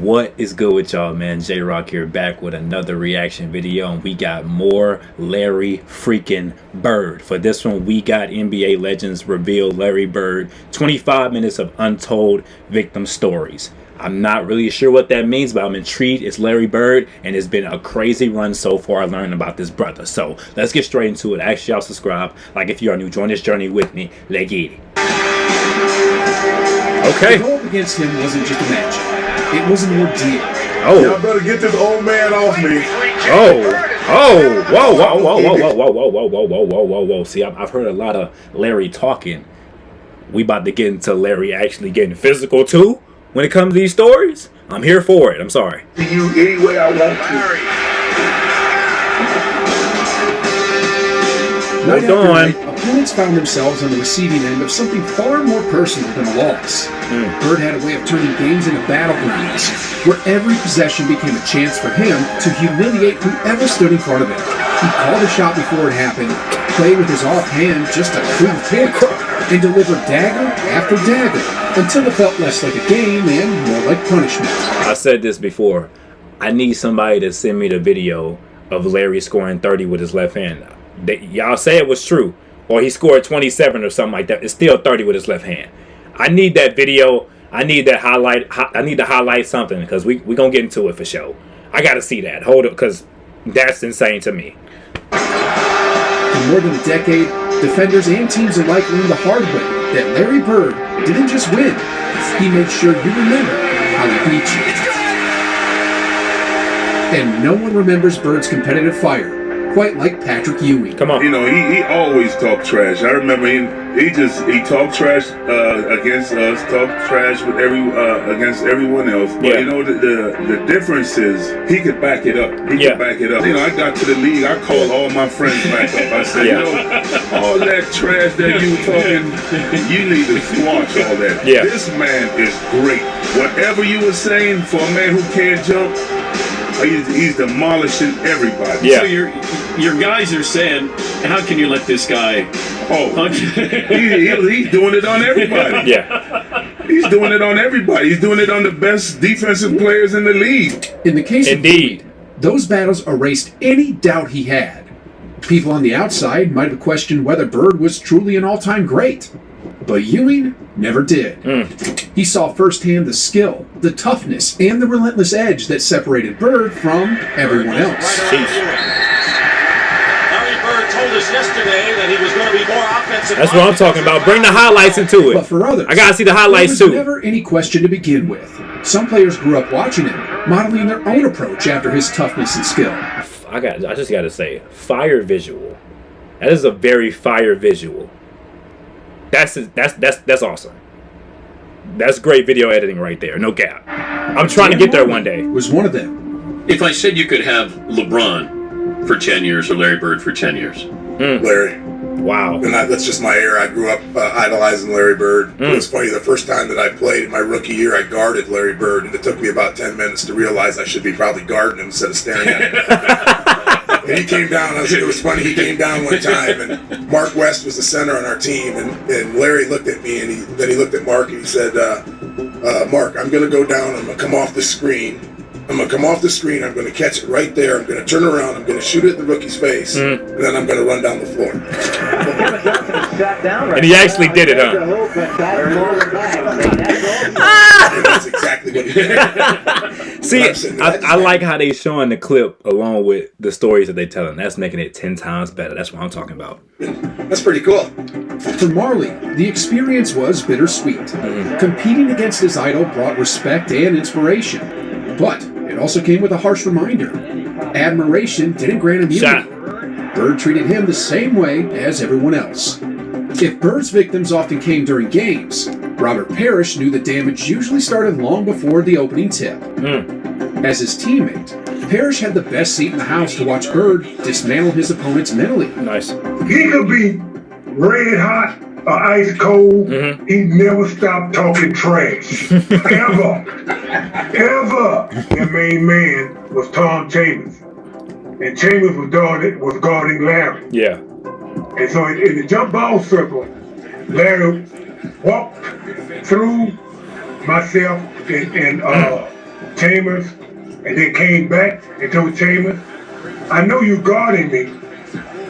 What is good with y'all, man? J-Rock here, back with another reaction video, and we got more Larry freaking Bird. For this one, we got NBA Legends reveal Larry Bird 25 minutes of untold victim stories. I'm not really sure what that means, but I'm intrigued. It's Larry Bird, and it's been a crazy run so far learning about this brother. So let's get straight into it. Actually, y'all subscribe. Like if you are new, join this journey with me. Let's get it. Okay. The goal against him wasn't just a match. It was an ordeal. Oh. Y'all better get this old man off me. Oh. Whoa. See, I've heard a lot of Larry talking. We about to get into Larry actually getting physical too when it comes to these stories. I'm here for it. I'm sorry. You any way I want to. Night after night, opponents found themselves on the receiving end of something far more personal than a loss. Bird had a way of turning games into battlegrounds, where every possession became a chance for him to humiliate whoever stood in front of him. He called a shot before it happened, played with his offhand just to prove hit, and delivered dagger after dagger until it felt less like a game and more like punishment. I said this before. I need somebody to send me the video of Larry scoring 30 with his left hand. Y'all say it was true, or he scored 27 or something like that. It's still 30 with his left hand. I need that video. I need that highlight. I need to highlight something because we gonna get into it for sure. I gotta see that. Hold up, because that's insane to me. For more than a decade, defenders and teams alike learned the hard way that Larry Bird didn't just win. He made sure you remember how he beat you. And no one remembers Bird's competitive fire quite like Patrick Ewing. Come on. You know, he always talked trash. I remember he talked trash against us, talked trash with against everyone else. But you know, the difference is he could back it up. He could back it up. You know, I got to the league, I called all my friends back up. I said, you know, all that trash that you talking, you need to squash all that. Yeah. This man is great. Whatever you were saying for a man who can't jump, he's demolishing everybody. Yeah. So your guys are saying, how can you let this guy? Oh, he's doing it on everybody. Yeah. He's doing it on everybody. He's doing it on the best defensive players in the league. In the case of those battles erased any doubt he had. People on the outside might have questioned whether Bird was truly an all-time great. But Ewing never did. He saw firsthand the skill, the toughness, and the relentless edge that separated Bird from everyone else. Larry Bird told us yesterday that he was going to be more offensive. That's what I'm talking about. Bring the highlights into it. But for others, I gotta see the highlights there too. was never any question to begin with. Some players grew up watching him, modeling their own approach after his toughness and skill. I just gotta say, fire visual. That is a very fire visual. That's awesome. That's great video editing right there. No cap. I'm trying to get there one day. Was one of them. If I said you could have LeBron for 10 years or Larry Bird for 10 years. Larry. Wow. And that's just my era. I grew up idolizing Larry Bird. It was funny, the first time that I played in my rookie year, I guarded Larry Bird, and it took me about 10 minutes to realize I should be probably guarding him instead of staring at him. And he came down. It was funny. He came down one time, and Mark West was the center on our team, and Larry looked at me, and then he looked at Mark, and he said, Mark, I'm going to go down. I'm going to come off the screen. I'm going to come off the screen. I'm going to catch it right there. I'm going to turn around. I'm going to shoot it in the rookie's face, and then I'm going to run down the floor. And he actually did it, huh? And that's exactly what he did. See, I like how they showing the clip along with the stories that they telling. That's making it 10 times better. That's what I'm talking about. That's pretty cool. For Marley, the experience was bittersweet. Competing against his idol brought respect and inspiration. But it also came with a harsh reminder. Admiration didn't grant immunity. Bird treated him the same way as everyone else. If Bird's victims often came during games, Robert Parrish knew the damage usually started long before the opening tip. As his teammate, Parrish had the best seat in the house to watch Bird dismantle his opponents mentally. Nice. He could be red hot or ice cold. He never stopped talking trash. Ever. The main man was Tom Chambers. And Chambers was guarding Larry. Yeah. And so in the jump ball circle, Larry walked through myself and Chambers, and then came back and told Chambers, I know you guarding me,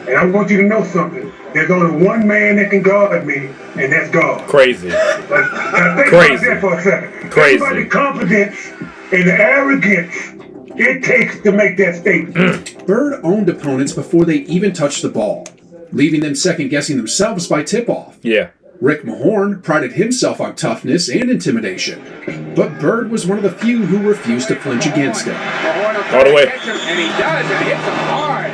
and I want you to know something. There's only one man that can guard me, and that's God. Crazy. Now think about that for a second. Crazy. Think about the confidence and the arrogance it takes to make that statement. Bird owned opponents before they even touched the ball, leaving them second-guessing themselves by tip-off. Yeah. Rick Mahorn prided himself on toughness and intimidation, but Bird was one of the few who refused to flinch against him. All the way. And he does, and he hits him hard.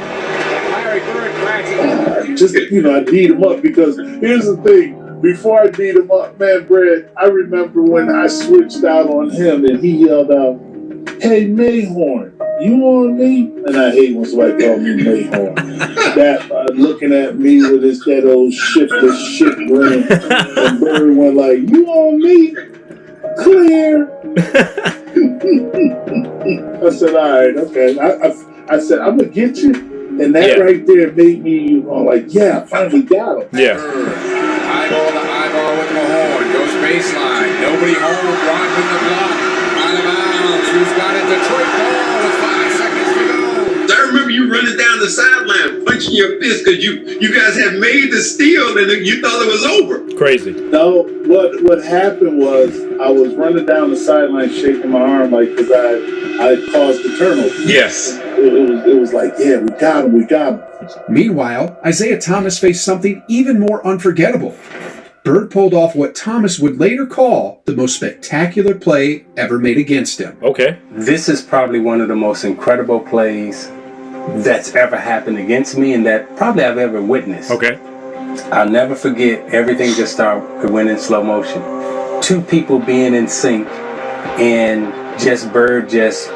Larry Bird cracks. Just, I beat him up because here's the thing. Before I beat him up, man, Brad, I remember when I switched out on him and he yelled out, "Hey, Mayhorn, you on me?" And I hate when somebody call me Mayhorn. That looking at me with that old shiftless shit grin. And Bird went like, "You on me? Clear." I said, "All right, okay." I said, "I'm gonna get you," and that right there made me like, "Yeah, I finally got him." Yeah. Eyeball to eyeball with Mahorn. Goes baseline. Nobody home. Rock with the block. Out of bounds. Who's got it? Detroit ball with 5 seconds to go. I remember you running down the sideline, punching your fist because you guys had made the steal and you thought it was over. Crazy. No, what happened was I was running down the sideline shaking my arm like because I caused the turnover. Yes. It was like, yeah, we got him. Meanwhile, Isaiah Thomas faced something even more unforgettable. Bird pulled off what Thomas would later call the most spectacular play ever made against him. Okay. This is probably one of the most incredible plays that's ever happened against me and that probably I've ever witnessed. Okay. I'll never forget, everything just went in slow motion. Two people being in sync and Bird just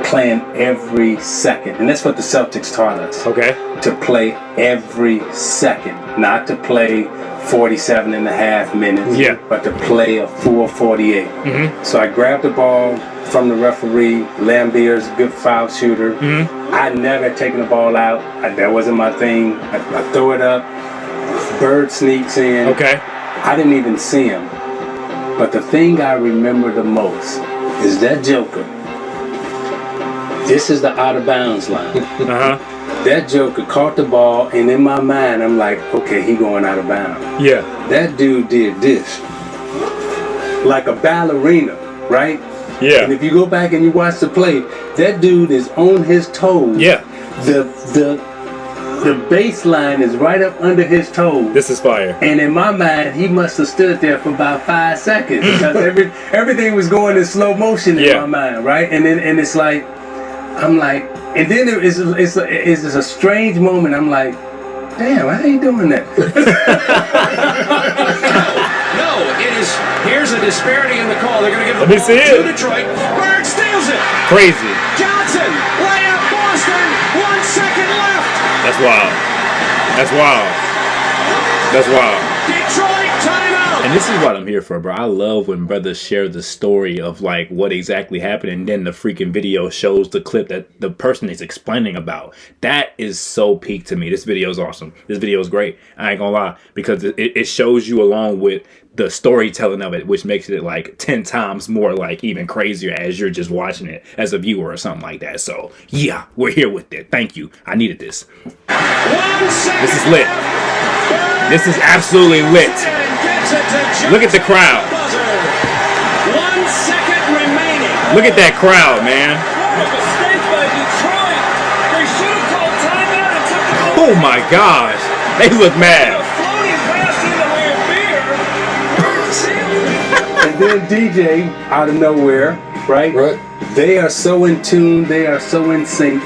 playing every second. And that's what the Celtics taught us. Okay. To play every second, not to play 47 and a half minutes, but to play a full 48. Mm-hmm. So I grabbed the ball from the referee. Lambier's a good foul shooter. Mm-hmm. I never had taken the ball out. That wasn't my thing. I throw it up. Bird sneaks in. Okay. I didn't even see him. But the thing I remember the most is that Joker. This is the out of bounds line. That Joker caught the ball, and in my mind, I'm like, okay, he going out of bounds. Yeah. That dude did this. Like a ballerina, right? Yeah. And if you go back and you watch the play, that dude is on his toes. Yeah. The baseline is right up under his toes. This is fire. And in my mind, he must have stood there for about 5 seconds because everything was going in slow motion in my mind, right? And it's like, I'm like, and then it's a strange moment. I'm like, damn, how you doing that? No, it is. Here's a disparity in the call. They're going to give Let me see to it. Detroit. Bird steals it. Crazy. Johnson, layup, Boston. 1 second left. That's wild. That's wild. That's wild. Detroit timeout. And this is what I'm here for, bro. I love when brothers share the story of like what exactly happened, and then the freaking video shows the clip that the person is explaining about. That is so peak to me. This video is awesome. This video is great. I ain't gonna lie, because it shows you along with the storytelling of it, which makes it like 10 times more like even crazier as you're just watching it as a viewer or something like that. So yeah, we're here with it. Thank you. I needed this. This is lit. This is absolutely lit. Look at the crowd. 1 second remaining. Look at that crowd, man. Oh my gosh. They look mad. And then DJ, out of nowhere, right? They are so in tune. They are so in sync.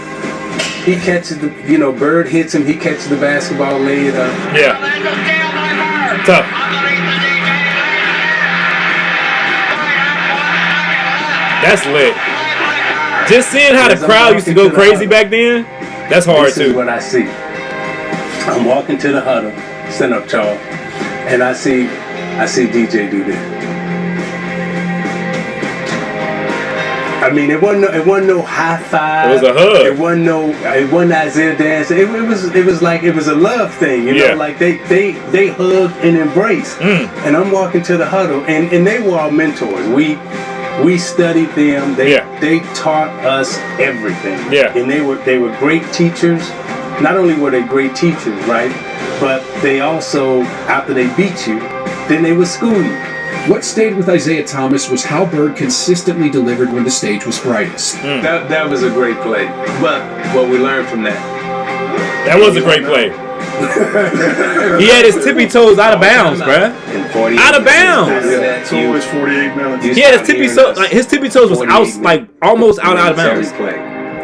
He catches Bird hits him. He catches the basketball, lay it up. Yeah. Tough. That's lit. Just seeing how the crowd used to go crazy back then, that's hard too. This is what I see. I'm walking to the huddle, stand up, Charles, and I see DJ do this. I mean, it wasn't no high five. It was a hug. It wasn't Isaiah dancing. It was like it was a love thing, you know, like they hugged and embraced. And I'm walking to the huddle, and they were our mentors. We studied them. They taught us everything. Yeah. And they were great teachers. Not only were they great teachers, right? But they also, after they beat you, then they would school you. What stayed with Isaiah Thomas was how Bird consistently delivered when the stage was brightest. That was a great play. But what we learned from that. That was a great play. He had his tippy toes out of bounds, bruh. Out of bounds. It's always 48 minutes. He had his tippy toes was out, like almost out of bounds.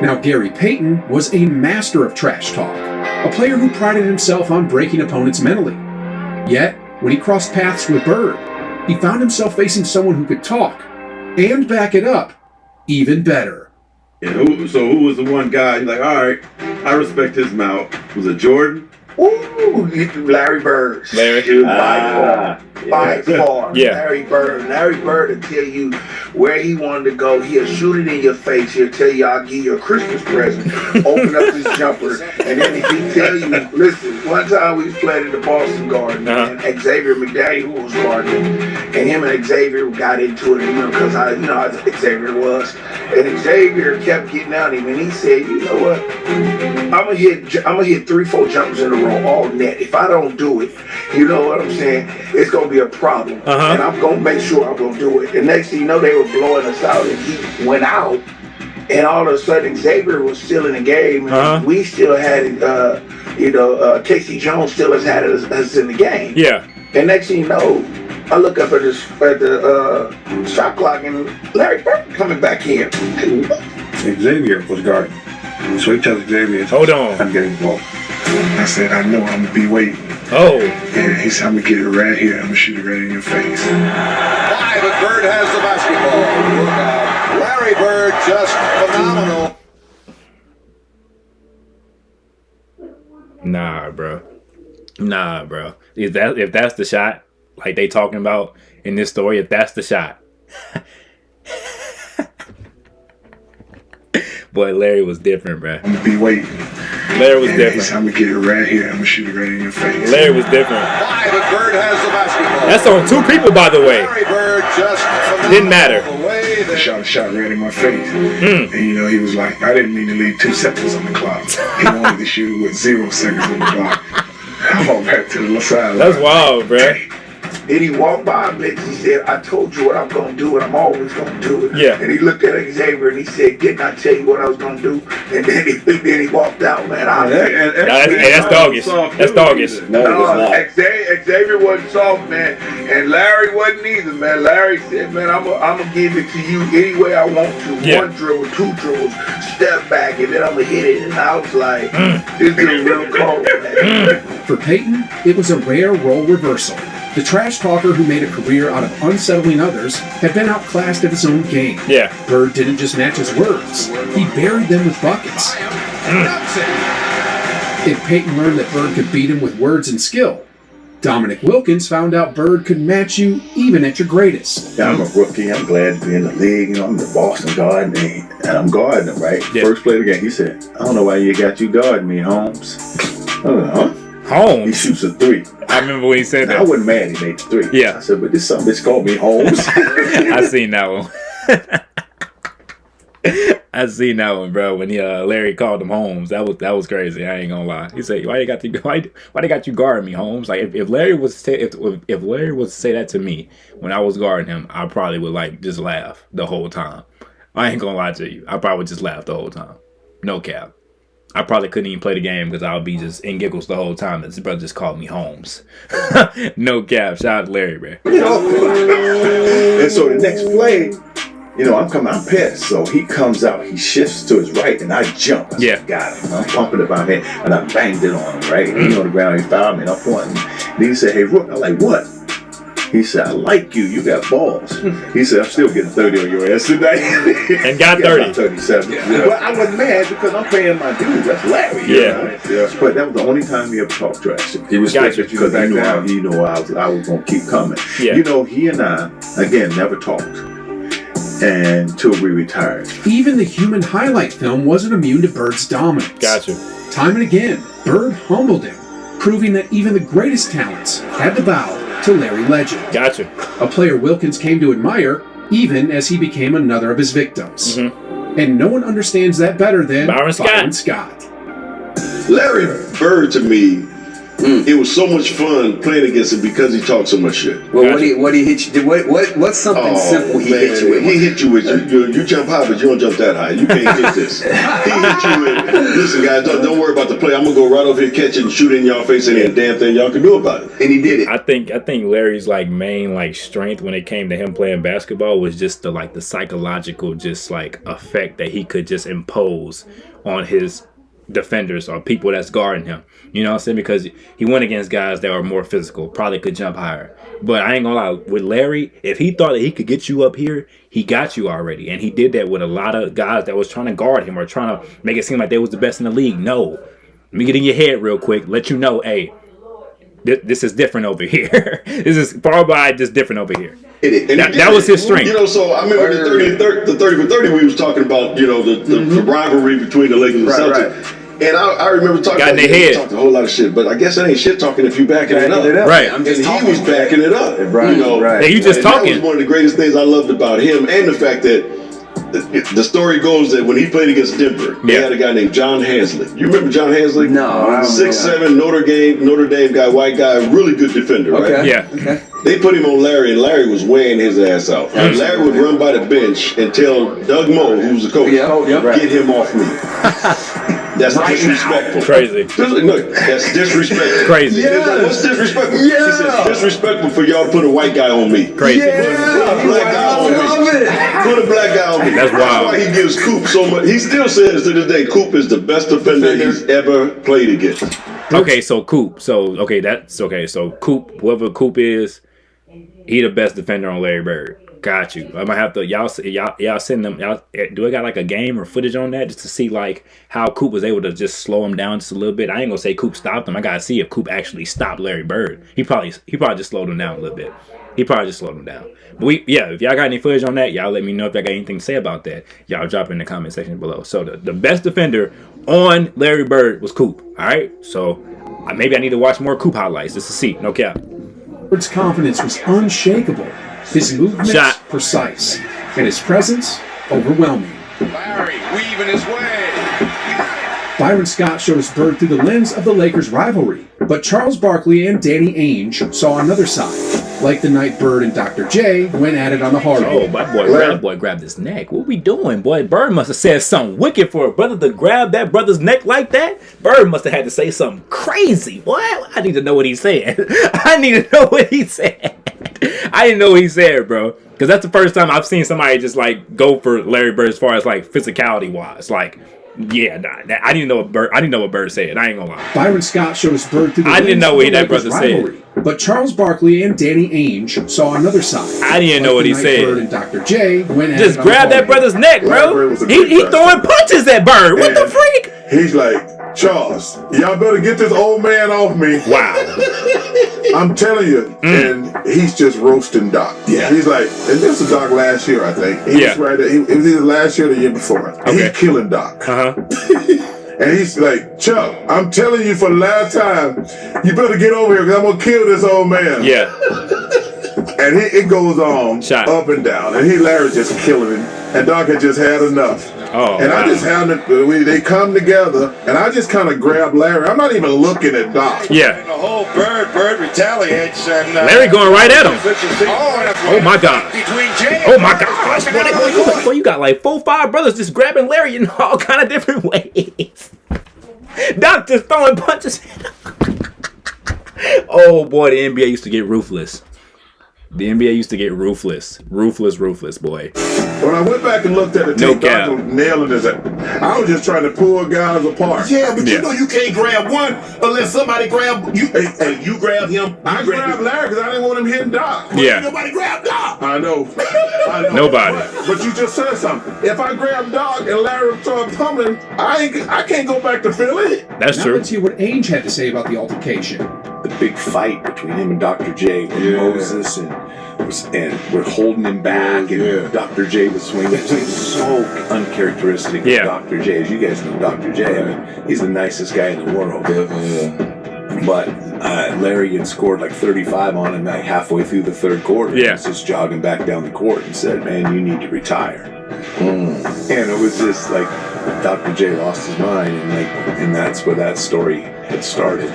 Now, Gary Payton was a master of trash talk, a player who prided himself on breaking opponents mentally. Yet, when he crossed paths with Bird, he found himself facing someone who could talk and back it up even better. Yeah, who was the one guy? You're like, all right, I respect his mouth. Was it Jordan? Ooh, Larry Bird. Larry? By far. Yeah. Larry Bird. Larry Bird will tell you where he wanted to go. He'll shoot it in your face. He'll tell you, I'll give you a Christmas present. Open up his jumper. And then he tell you, listen, one time we was playing in the Boston Garden, and Xavier McDaniel was guarding, and him and Xavier got into it, because how Xavier was. And Xavier kept getting at him, and he said, you know what? I'm gonna hit 3-4 jumpers in a row all net. If I don't do it, you know what I'm saying? It's gonna be a problem, and I'm gonna make sure I'm gonna do it. And next thing you know, they were blowing us out, and he went out, and all of a sudden Xavier was still in the game, and we still had it. Casey Jones still has had us in the game. Yeah. And next thing you know, I look up at the shot clock, and Larry Bird coming back in. Xavier was guarding. So he tells Xavier, hold on, I'm getting ball. I said, I know, I'm gonna be waiting. Oh. Yeah, he said, I'm gonna get it right here. I'm gonna shoot it right in your face. Why, but Bird has the basketball. Larry Bird, just phenomenal. Nah, bro. If that's the shot, like they talking about in this story, if that's the shot. Boy, Larry was different, bro. I'm gonna be waiting. Larry was different. I'm gonna get it right here. I'm gonna shoot it right in your face. Larry was different. Why, but Bird has the basketball. That's on 2 people, by the way. Larry Bird just didn't matter. He shot a shot right in my face. And he was like, I didn't mean to leave 2 seconds on the clock. He wanted to shoot it with 0 seconds on the clock. I'm on back to the side. That's wild, bro. And he walked by me and he said, I told you what I'm going to do, and I'm always going to do it. Yeah. And he looked at Xavier and he said, didn't I tell you what I was going to do? And then he walked out, man. That's doggish. That's doggish. No, Xavier wasn't soft, man. And Larry wasn't either, man. Larry said, man, I'm going to give it to you any way I want to. Yeah. 1 dribble, 2 dribbles, step back, and then I'm going to hit it. And I was like, this is real cold, man. For Payton, it was a rare role reversal. The trash talker who made a career out of unsettling others had been outclassed at his own game. Yeah. Bird didn't just match his words, he buried them with buckets. If Payton learned that Bird could beat him with words and skill, Dominic Wilkins found out Bird could match you even at your greatest. Yeah, I'm a rookie. I'm glad to be in the league. I'm the Boston guard, and I'm guarding him, right? Yeah. First play of the game, he said, I don't know why you got you guarding me, Holmes. I was like, huh? Holmes? He shoots a 3. I remember when he said that. I wasn't mad he made the 3. Yeah. I said, but this something that's called me Holmes. I seen that one. I seen that one, bro. When Larry called him Holmes, that was crazy. I ain't gonna lie. He said, "Why they got you guarding me, Holmes?" Like if Larry was to say, if Larry was to say that to me when I was guarding him, I probably would just laugh the whole time. I ain't gonna lie to you. I probably would just laugh the whole time. No cap. I probably couldn't even play the game because I would be just in giggles the whole time. This brother just called me Holmes. No cap. Shout out to Larry, bro. And so the next play, I'm pissed. So he comes out, he shifts to his right, and I jump. I said, got him. I'm pumping it by me, and I banged it on him, right? And he's on the ground, he fouled me, and I'm pointing. Then he said, hey, Rook. I'm like, what? He said, I like you. You got balls. He said, I'm still getting 30 on your ass tonight. And got 30. 37. Yeah. But I wasn't mad because I'm paying my dues. That's Larry. Yeah. But that was the only time he ever talked trash. He respected you because he knew I was going to keep coming. Yeah. He and I, again, never talked until we retired. Even the human highlight film wasn't immune to Bird's dominance. Gotcha. Time and again, Bird humbled him, proving that even the greatest talents had to bow to Larry Legend. Gotcha. A player Wilkins came to admire even as he became another of his victims. And no one understands that better than Byron Scott. Larry Bird, to me, it was so much fun playing against him because he talked so much shit. Well, what he hit you? What's something simple he hit you with? He hit you with you jump high, but you don't jump that high. You can't hit this. He hit you with, listen, guys, don't worry about the play. I'm gonna go right over here, catch it, and shoot it in y'all face, and ain't a damn thing y'all can do about it. And he did it. I think Larry's like main like strength when it came to him playing basketball was just the psychological just like effect that he could just impose on his defenders or people that's guarding him. You know what I'm saying? Because he went against guys that were more physical, probably could jump higher. But I ain't gonna lie, with Larry, if he thought that he could get you up here, he got you already. And he did that with a lot of guys that was trying to guard him or trying to make it seem like they was the best in the league. No. Let me get in your head real quick, let you know, hey, this is different over here. This is far by just different over here. That was his strength. You know, so I remember the 30 for 30 we was talking about, you know, the rivalry between the Lakers and Celtics. Right. And I remember talking about it. Talked a whole lot of shit, but I guess it ain't shit talking if you backing it up. Right. I'm just he was backing it up. Right. You know, right. You just talking. That was one of the greatest things I loved about him, and the fact that the story goes that when he played against Denver, they had a guy named John Hansley. You remember John Hansley? No. 6'7", Notre Dame guy, white guy, really good defender, right? Yeah. Okay. They put him on Larry, and Larry was weighing his ass out. Larry would run by the bench and tell Doug Moe, who was the coach, get him off me. That's disrespectful. Crazy. Look, that's disrespectful. Crazy. Yeah. What's disrespectful? He said, disrespectful for y'all to put a white guy on me. Crazy. Put a black guy on me. Put a black guy on me. That's wild. That's why he gives Coop so much. He still says to this day, Coop is the best defender he's ever played against. Okay, so Coop. So Coop, whoever Coop is, he the best defender on Larry Bird. Got you. I'm gonna have to y'all send them. Do I got like a game or footage on that just to see like how Coop was able to just slow him down just a little bit? I ain't gonna say Coop stopped him. I gotta see if Coop actually stopped Larry Bird. He probably just slowed him down a little bit. He probably just slowed him down. But if y'all got any footage on that, y'all let me know. If y'all got anything to say about that, y'all drop it in the comment section below. So the best defender on Larry Bird was Coop. All right. So maybe I need to watch more Coop highlights just to see. No cap. Bird's confidence was unshakable. His movements precise, and his presence overwhelming. Larry weaving his way. Byron Scott showed us Bird through the lens of the Lakers' rivalry, but Charles Barkley and Danny Ainge saw another side, like the night Bird and Dr. J went at it on the hardwood. Oh, my boy grabbed his neck. What we doing, boy? Bird must have said something wicked for a brother to grab that brother's neck like that. Bird must have had to say something crazy. What? I need to know what he said. I didn't know what he said, bro. Because that's the first time I've seen somebody just like go for Larry Bird as far as like physicality wise. Like, I didn't know what Bird said. I ain't gonna lie. Byron Scott showed us Bird through the I didn't know what that brother rivalry, said. But Charles Barkley and Danny Ainge saw another side. I didn't know what he said. Bird and Dr. J went at just it grab that brother's neck, bro. He throwing punches at Bird. What the freak? He's like, Charles, y'all better get this old man off me. Wow. I'm telling you. And he's just roasting Doc. Yeah. He's like, and this was Doc last year, I think. He was right there. It was either last year or the year before. Okay. He's killing Doc. And he's like, Chuck, I'm telling you for the last time, you better get over here because I'm going to kill this old man. Yeah. And it goes on up and down. And Larry's just killing him. And Doc had just had enough. Oh, and I just had they come together, and I just kind of grabbed Larry. I'm not even looking at Doc. Yeah. And the whole Bird retaliates. And Larry going right at him. Oh my God. Oh my gosh. Boy, you got like 4-5 brothers just grabbing Larry in all kind of different ways. Doc just throwing punches. Oh boy, the NBA used to get ruthless. The NBA used to get ruthless, boy. When I went back and looked at the tape, Doc was nailing his ass. I was just trying to pull guys apart. Yeah, but you know you can't grab one unless somebody grab you. And you grab him. I grabbed Larry because I didn't want him hitting Doc. Yeah. Nobody grabbed Doc. I know. Nobody. But you just said something. If I grab Doc and Larry started pummeling, I can't go back to Philly. That's true. Let's hear what Ainge had to say about the altercation. The big fight between him and Dr. J with Moses and we're holding him back and Dr. J was swinging. It was so uncharacteristic of Dr. J. As you guys know Dr. J, I mean, he's the nicest guy in the world. But Larry had scored like 35 on him like halfway through the third quarter. Yeah. He was just jogging back down the court and said, "Man, you need to retire." And it was just like Dr. J lost his mind, and that's where that story had started.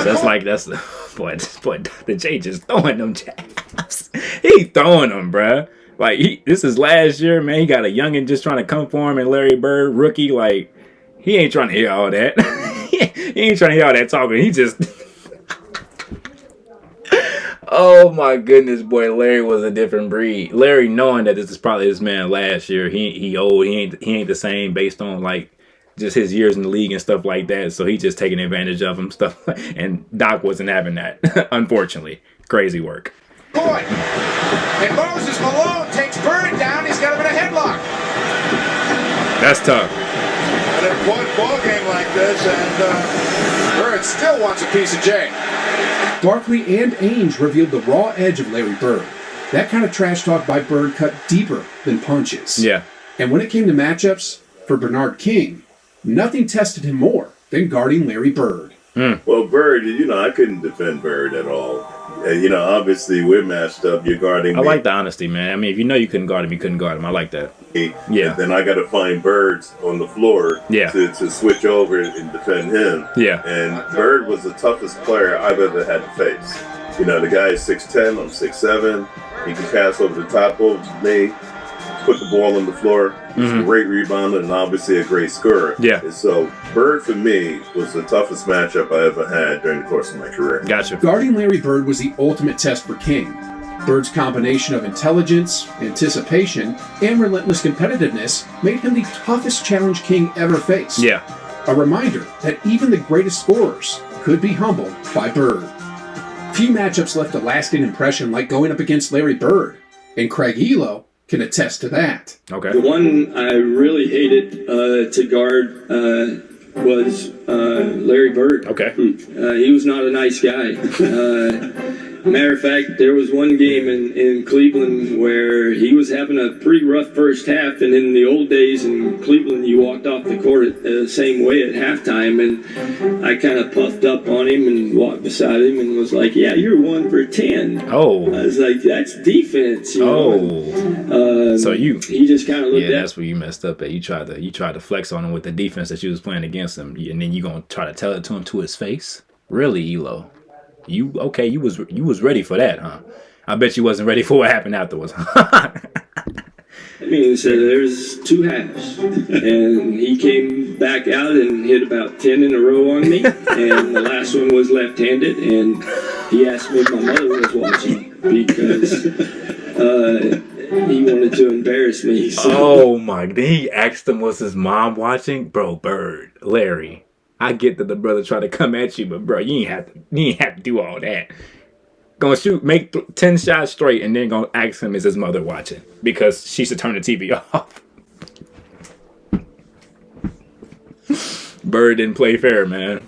So that's boy, Dr. J just throwing them jabs. He throwing them, bruh. Like this is last year, man. He got a youngin' just trying to come for him, and Larry Bird, rookie, like he ain't trying to hear all that. He ain't trying to hear all that talking. He just. Oh my goodness, boy! Larry was a different breed. Larry, knowing that this is probably his man last year, he old. He ain't the same based on like just his years in the league and stuff like that. So he just taking advantage of him stuff. And Doc wasn't having that, unfortunately. Crazy work. Boy, and Moses Malone takes Bird down. He's got him in a headlock. That's tough. An important ball game like this, and Bird still wants a piece of Jay. Barkley and Ainge revealed the raw edge of Larry Bird. That kind of trash talk by Bird cut deeper than punches. Yeah. And when it came to matchups, for Bernard King, nothing tested him more than guarding Larry Bird. Well, Bird, I couldn't defend Bird at all. Obviously we're matched up. You're guarding me. I like the honesty, man. I mean, if you know you couldn't guard him, you couldn't guard him. I like that. Yeah. And then I got to find Birds on the floor to switch over and defend him. Yeah. And Bird was the toughest player I've ever had to face. The guy is 6'10", I'm 6'7". He can pass over the top of me, put the ball on the floor. He's a great rebounder and obviously a great scorer. Yeah. And so Bird for me was the toughest matchup I ever had during the course of my career. Gotcha. Guarding Larry Bird was the ultimate test for King. Bird's combination of intelligence, anticipation, and relentless competitiveness made him the toughest challenge King ever faced. Yeah. A reminder that even the greatest scorers could be humbled by Bird. Few matchups left a lasting impression like going up against Larry Bird, and Craig Elo can attest to that. Okay. The one I really hated to guard was Larry Bird. Okay. He was not a nice guy. Matter of fact, there was one game in Cleveland where he was having a pretty rough first half, and in the old days in Cleveland, you walked off the court the same way at halftime, and I kind of puffed up on him and walked beside him and was like, "Yeah, you're 1 for 10." Oh. I was like, "That's defense." So he just kind of looked at. That's where you messed up at. You tried to flex on him with the defense that you was playing against him, and then you gonna try to tell it to him to his face? Really, Elo? You was ready for that, huh? I bet you wasn't ready for what happened afterwards. I mean, so there's 2 halves, and he came back out and hit about 10 in a row on me, and the last one was left-handed, and he asked me if my mother was watching because he wanted to embarrass me. So. Oh my! Then he asked him, was his mom watching? Bro, Bird, Larry. I get that the brother tried to come at you, but bro, you ain't have to do all that. Gonna make 10 shots straight, and then gonna ask him, is his mother watching? Because she should turn the TV off. Bird didn't play fair, man.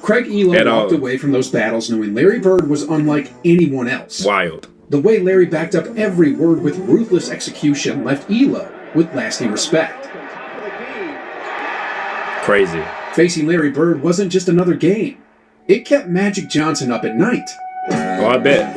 Craig Elo walked away from those battles knowing Larry Bird was unlike anyone else. Wild. The way Larry backed up every word with ruthless execution left Elo with lasting respect. Crazy. Facing Larry Bird wasn't just another game. It kept Magic Johnson up at night. Oh, I bet.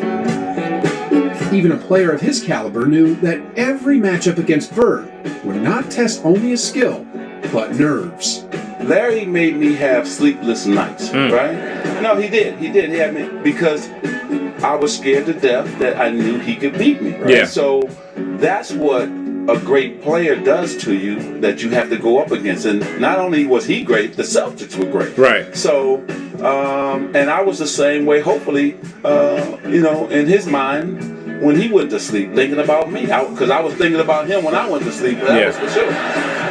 Even a player of his caliber knew that every matchup against Bird would not test only his skill, but nerves. Larry made me have sleepless nights, right? No, he did. He had me because I was scared to death that I knew he could beat me, right? Yeah. So that's what a great player does to you that you have to go up against. And not only was he great, the Celtics were great. Right. So, and I was the same way, hopefully, in his mind, when he went to sleep, thinking about me. Because I was thinking about him when I went to sleep. That was for sure.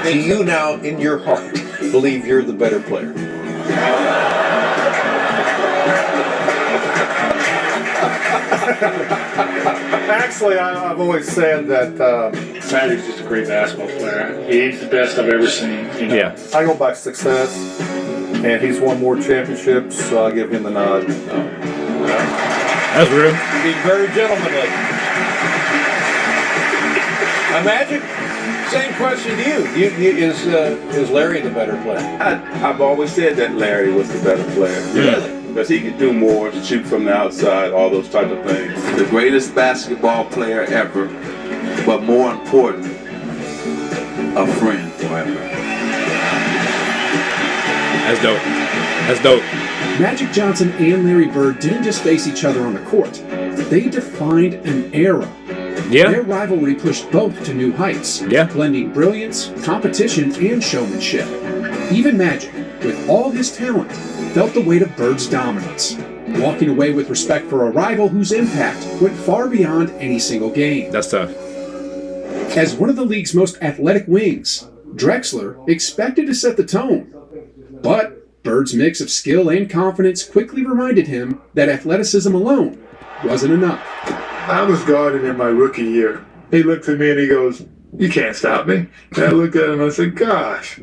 Do you now, in your heart, believe you're the better player? Actually, I've always said that Magic's just a great basketball player. He's the best I've ever seen. Yeah. I go by success, and he's won more championships, so I give him the nod. That's real. Being very gentlemanly. Magic, same question to you. Is Larry the better player? I've always said that Larry was the better player. Really? because he could do more to shoot from the outside, all those type of things. The greatest basketball player ever, but more important, a friend forever. That's dope. That's dope. Magic Johnson and Larry Bird didn't just face each other on the court. They defined an era. Yeah. Their rivalry pushed both to new heights, blending brilliance, competition, and showmanship. Even Magic, with all his talent, felt the weight of Bird's dominance, walking away with respect for a rival whose impact went far beyond any single game. That's tough. As one of the league's most athletic wings, Drexler expected to set the tone. But Bird's mix of skill and confidence quickly reminded him that athleticism alone wasn't enough. I was guarding in my rookie year. He looked at me and he goes, "You can't stop me." And I looked at him and I said, "Gosh,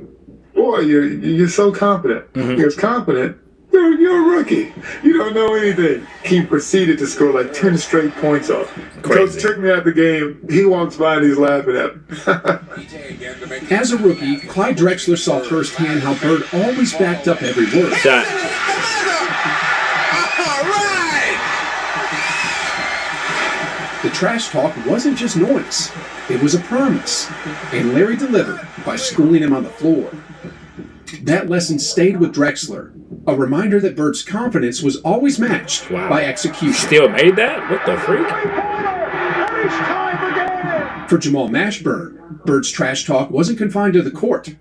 boy, you're so confident." He goes, "Confident? Dude, you're a rookie. You don't know anything." He proceeded to score like 10 straight points off. Coach took me out the game. He walks by and he's laughing at me. As a rookie, Clyde Drexler saw firsthand how Bird always backed up every word. The trash talk wasn't just noise, it was a promise, and Larry delivered by schooling him on the floor. That lesson stayed with Drexler, a reminder that Bird's confidence was always matched by execution. Still made that? What the freak? For Jamal Mashburn, Bird's trash talk wasn't confined to the court.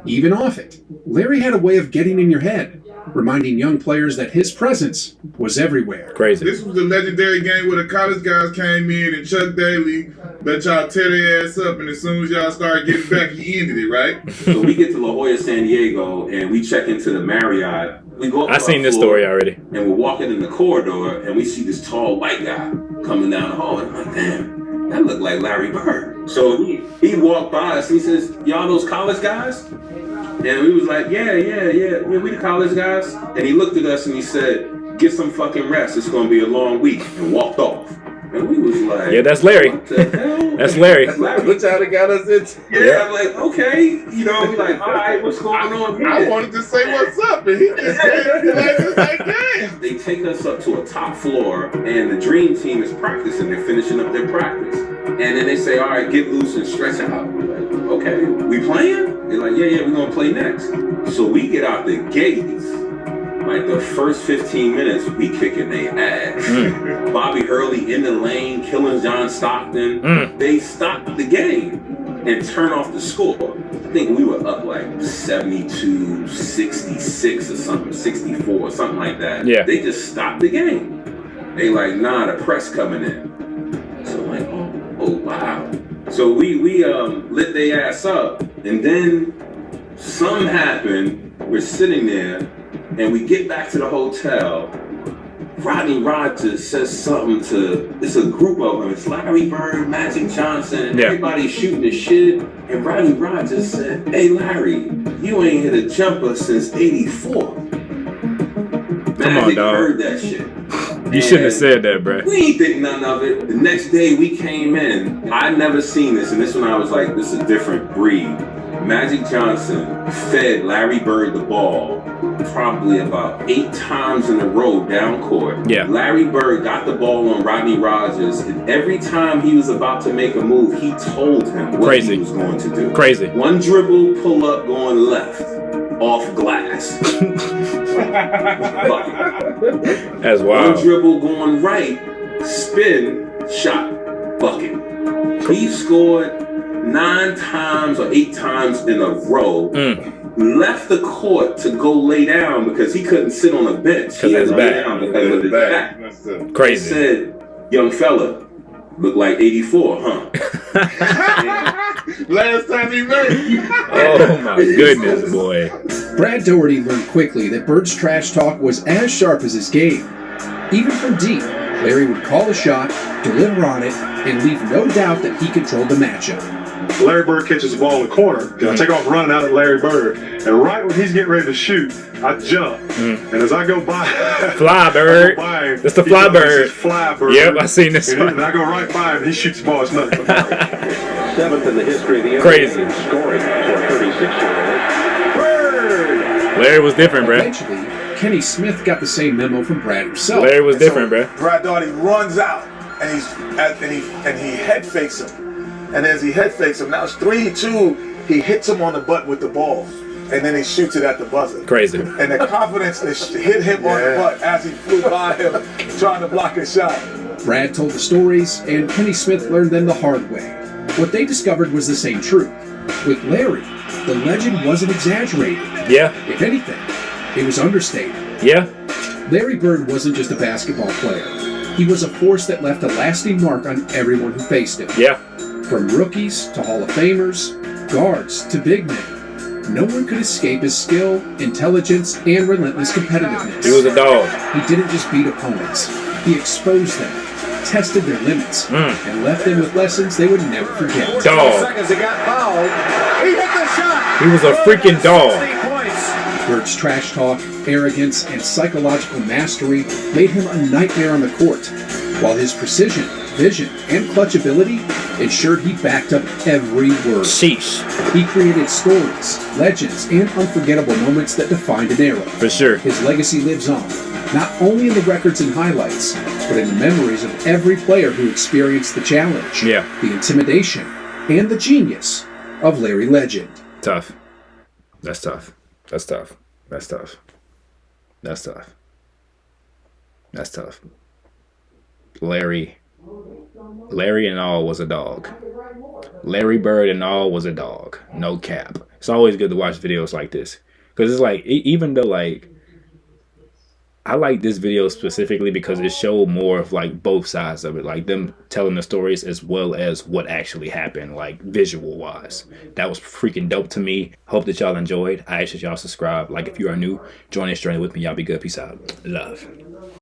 Even off it, Larry had a way of getting in your head, reminding young players that his presence was everywhere. Crazy. This was a legendary game where the college guys came in and Chuck Daly let y'all tear their ass up, and as soon as y'all started getting back, he ended it, right? So we get to La Jolla, San Diego, and we check into the Marriott. We go up I seen this story already. And we're walking in the corridor, and we see this tall white guy coming down the hall. And I'm like, damn, that looked like Larry Bird. So he walked by us, and he says, "Y'all those college guys?" And we was like, yeah, we the college guys. And he looked at us and he said, "Get some fucking rest. It's going to be a long week," and walked off. And we was like, yeah, that's Larry. What the hell? That's Larry. Look how they got us into. Yeah, I'm like, okay. You know, we like, all right, what's going on here? I wanted to say what's up, and he just said, like, game. They take us up to a top floor, and the dream team is practicing. They're finishing up their practice. And then they say, all right, get loose and stretch out. We're like, okay, we playing? They're like, yeah, we're going to play next. So we get out the gates. Like the first 15 minutes, we kicking their ass. Bobby Hurley in the lane, killing John Stockton. They stopped the game and turned off the score. I think we were up like 72, 66 or something, 64 or something like that. Yeah. They just stopped the game. They like, nah, the press coming in. So like, oh wow. So we lit their ass up, and then something happened. We're sitting there. And we get back to the hotel. Rodney Rogers says something to, it's a group of them. It's Larry Bird, Magic Johnson, and everybody's shooting the shit. And Rodney Rogers said, "Hey Larry, you ain't hit a jumper since '84. Magic heard that shit. You shouldn't have said that, bro. We ain't think none of it. The next day we came in. I'd never seen this, and this one I was like, this is a different breed. Magic Johnson fed Larry Bird the ball probably about 8 times in a row down court. Yeah. Larry Bird got the ball on Rodney Rogers, and every time he was about to make a move, he told him what he was going to do. Crazy. One dribble, pull up, going left, off glass. That's wild. One dribble, going right, spin, shot, bucket. He scored 9 times or 8 times in a row. Left the court to go lay down because he couldn't sit on a bench. He had to lay down because of his back. Crazy. He said, "Young fella, look like 84, huh?" Last time he made. Oh my goodness, boy. Brad Doherty learned quickly that Bird's trash talk was as sharp as his game. Even from deep, Larry would call a shot, deliver on it, and leave no doubt that he controlled the matchup. Larry Bird catches the ball in the corner, and I take off running out at Larry Bird. And right when he's getting ready to shoot, I jump. And as I go by, Fly Bird. That's the Fly Bird. Fly Bird. Yep, I seen this one. And I go right by him, and he shoots the ball. It's nothing. 7th in the history of the NBA Crazy. in scoring for a 36-year-old. Bird. Larry was different, bro. Eventually, Kenny Smith got the same memo from Brad himself. Larry was different, bro. Brad Daugherty runs out and he head fakes him. And as he head fakes him, now it's 3-2. He hits him on the butt with the ball, and then he shoots it at the buzzer. Crazy. And the confidence that hit him on the butt as he flew by him, trying to block a shot. Brad told the stories, and Kenny Smith learned them the hard way. What they discovered was the same truth. With Larry, the legend wasn't exaggerated. Yeah. If anything, it was understated. Yeah. Larry Bird wasn't just a basketball player. He was a force that left a lasting mark on everyone who faced him. Yeah. From rookies to Hall of Famers, guards to big men, no one could escape his skill, intelligence, and relentless competitiveness. He was a dog. He didn't just beat opponents. He exposed them, tested their limits, and left them with lessons they would never forget. Dog. Seconds, he got fouled. He hit the shot. He was a freaking dog. Bird's trash talk, arrogance, and psychological mastery made him a nightmare on the court, while his precision, vision, and clutch ability ensured he backed up every word. Sheesh. He created stories, legends, and unforgettable moments that defined an era. For sure. His legacy lives on, not only in the records and highlights, but in the memories of every player who experienced the challenge, the intimidation, and the genius of Larry Legend. Tough. That's tough. That's tough. That's tough. That's tough. That's tough. Larry and all was a dog. Larry Bird and all was a dog. No cap. It's always good to watch videos like this. Because it's like, even though like, I like this video specifically because it showed more of like both sides of it. Like them telling the stories as well as what actually happened, like visual wise. That was freaking dope to me. Hope that y'all enjoyed. I ask that y'all subscribe. Like if you are new, join this journey with me. Y'all be good. Peace out. Love.